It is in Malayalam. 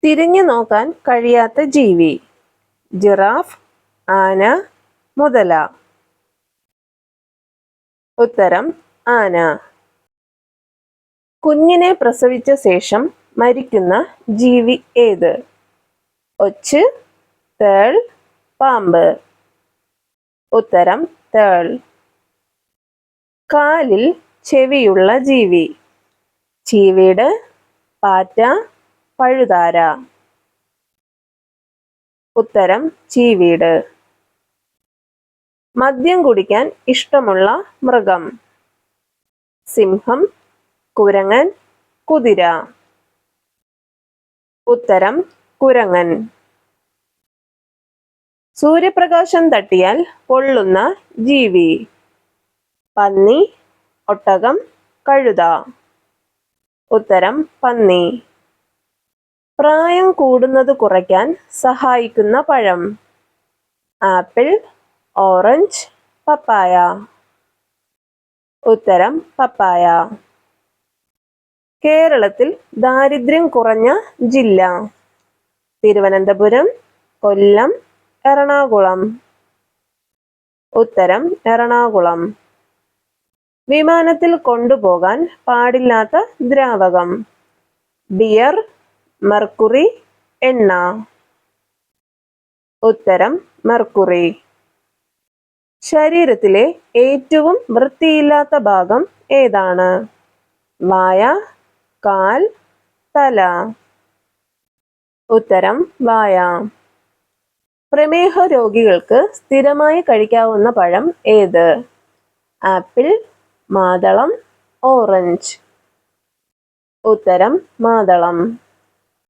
തിരിഞ്ഞു നോക്കാൻ കഴിയാത്ത ജീവി. ജിറാഫ്, ആന, മുതല. ഉത്തരം ആന. കുഞ്ഞിനെ പ്രസവിച്ച ശേഷം മരിക്കുന്ന ജീവി ഏത്? ഒച്ച്, തേൾ, പാമ്പ്. ഉത്തരം തേൾ. കാലിൽ ചെവിയുള്ള ജീവി. ചീവീട്, പാറ്റ, പഴുതാര. ഉത്തരം ചീവീട്. മദ്യം കുടിക്കാൻ ഇഷ്ടമുള്ള മൃഗം. സിംഹം, കുരങ്ങൻ, കുതിര. ഉത്തരം കുരങ്ങൻ. സൂര്യപ്രകാശം തട്ടിയാൽ പൊള്ളുന്ന ജീവി. പന്നി, ഒട്ടകം, കഴുത. ഉത്തരം പന്നി. പ്രായം കൂടുന്നത് കുറയ്ക്കാൻ സഹായിക്കുന്ന പഴം. ആപ്പിൾ, ഓറഞ്ച്, പപ്പായ. ഉത്തരം പപ്പായ. കേരളത്തിൽ ദാരിദ്ര്യം കുറഞ്ഞ ജില്ല. തിരുവനന്തപുരം, കൊല്ലം, എറണാകുളം. ഉത്തരം എറണാകുളം. വിമാനത്തിൽ കൊണ്ടുപോകാൻ പാടില്ലാത്ത ദ്രാവകം. ബിയർ, മെർക്കുറി, എണ്ണ. ഉത്തരം മെർക്കുറി. ശരീരത്തിലെ ഏറ്റവും വൃത്തിയില്ലാത്ത ഭാഗം ഏതാണ്? വായ, കാൽ, തല. ഉത്തരം വായ. പ്രമേഹ രോഗികൾക്ക് സ്ഥിരമായി കഴിക്കാവുന്ന പഴം ഏത്? ആപ്പിൾ, മാതളം, ഓറഞ്ച്. ഉത്തരം മാതളം.